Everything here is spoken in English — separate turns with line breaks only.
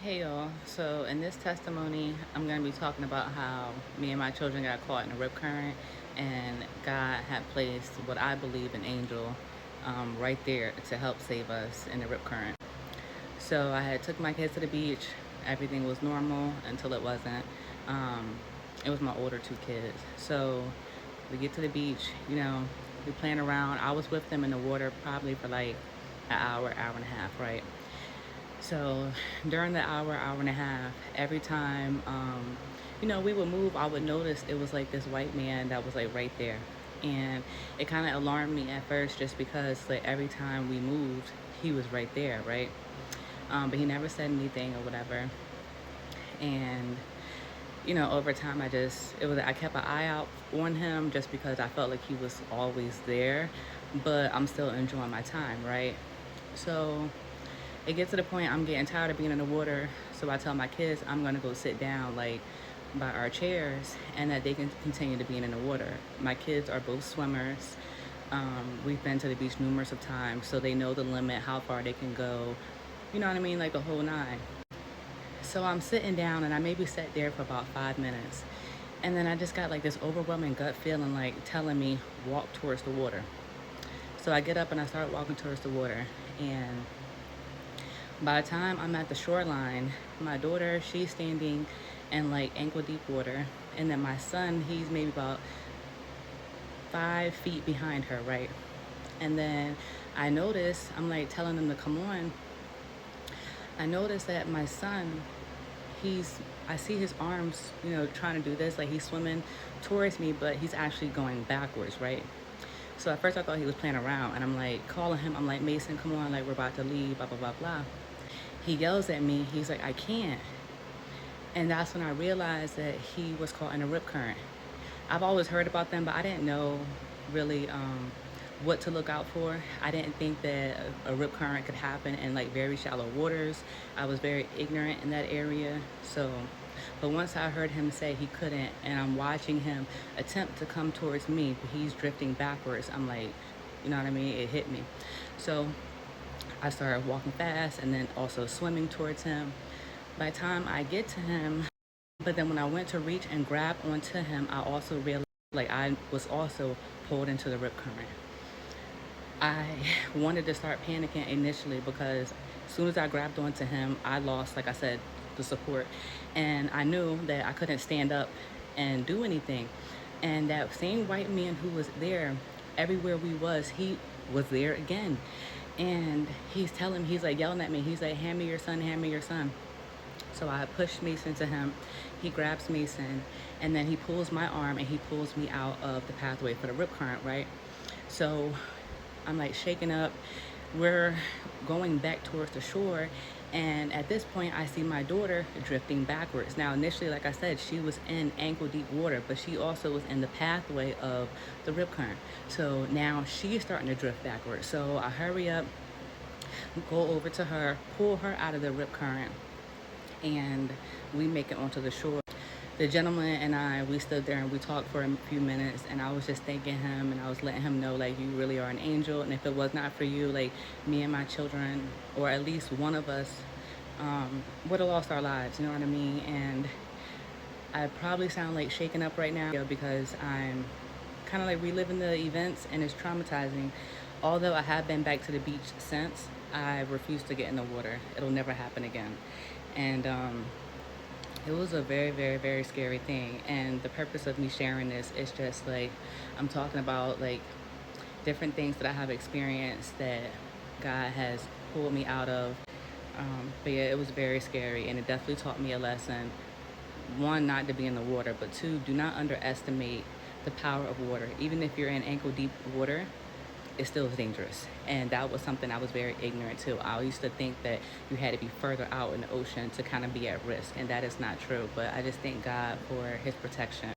Hey y'all, so in this testimony, I'm going to be talking about how me and my children got caught in a rip current and God had placed what I believe an angel right there to help save us in the rip current. So I had took my kids to the beach. Everything was normal until it wasn't. Um, it was my older two kids. So we get to the beach, we playing around. I was with them in the water probably for like an hour, hour and a half, right? So during the hour, hour and a half, every time, we would move, I would notice it was like this white man that was like right there. And it kind of alarmed me at first just because like every time we moved, he was right there, right? But he never said anything or whatever. And, over time, I kept an eye out on him just because I felt like he was always there, but I'm still enjoying my time, right? So it gets to the point I'm getting tired of being in the water, so I tell my kids I'm gonna go sit down like by our chairs and that they can continue to be in the water. My kids are both swimmers. We've been to the beach numerous of times, so they know the limit, how far they can go. You know what I mean? Like the whole nine. So I'm sitting down and I maybe sat there for about 5 minutes. And then I just got like this overwhelming gut feeling like telling me walk towards the water. So I get up and I start walking towards the water. And by the time I'm at the shoreline, my daughter, she's standing in like ankle deep water. And then my son, he's maybe about 5 feet behind her, right? And then I'm like telling them to come on. I noticed that my son, I see his arms, trying to do this, like he's swimming towards me, but he's actually going backwards, right? So at first I thought he was playing around, and I'm like calling him, I'm like, Mason, come on, like we're about to leave, blah, blah, blah, blah. He yells at me, he's like, I can't. And that's when I realized that he was caught in a rip current. I've always heard about them, but I didn't know really what to look out for. I didn't think that a rip current could happen in like very shallow waters. I was very ignorant in that area. But once I heard him say he couldn't, and I'm watching him attempt to come towards me, but he's drifting backwards, I'm like, you know what I mean? It hit me. So I started walking fast and then also swimming towards him. By the time I get to him, but then when I went to reach and grab onto him, I also realized like I was also pulled into the rip current. I wanted to start panicking initially because as soon as I grabbed onto him, I lost, like I said, the support. And I knew that I couldn't stand up and do anything. And that same white man who was there, everywhere we was, he was there again. And he's like yelling at me. He's like, hand me your son, hand me your son. So I push Mason to him. He grabs Mason, and then he pulls my arm and he pulls me out of the pathway for the rip current, right? So I'm like shaking up. We're going back towards the shore, and at this point, I see my daughter drifting backwards. Now, initially, like I said, she was in ankle deep water, but she also was in the pathway of the rip current. So now she's starting to drift backwards. So I hurry up, go over to her, pull her out of the rip current, and we make it onto the shore. The gentleman and I, we stood there and we talked for a few minutes, and I was just thanking him and I was letting him know like you really are an angel, and if it was not for you, like me and my children, or at least one of us, would have lost our lives, you know what I mean? And I probably sound like shaken up right now because I'm kind of like reliving the events and it's traumatizing. Although I have been back to the beach since, I refuse to get in the water. It'll never happen again. And it was a very, very, very scary thing. And the purpose of me sharing this is just like I'm talking about like different things that I have experienced that God has pulled me out of. But yeah, it was very scary, and it definitely taught me a lesson. One, not to be in the water, but two, do not underestimate the power of water. Even if you're in ankle deep water, it still is dangerous. And that was something I was very ignorant to. I used to think that you had to be further out in the ocean to kind of be at risk, and that is not true. But I just thank God for his protection.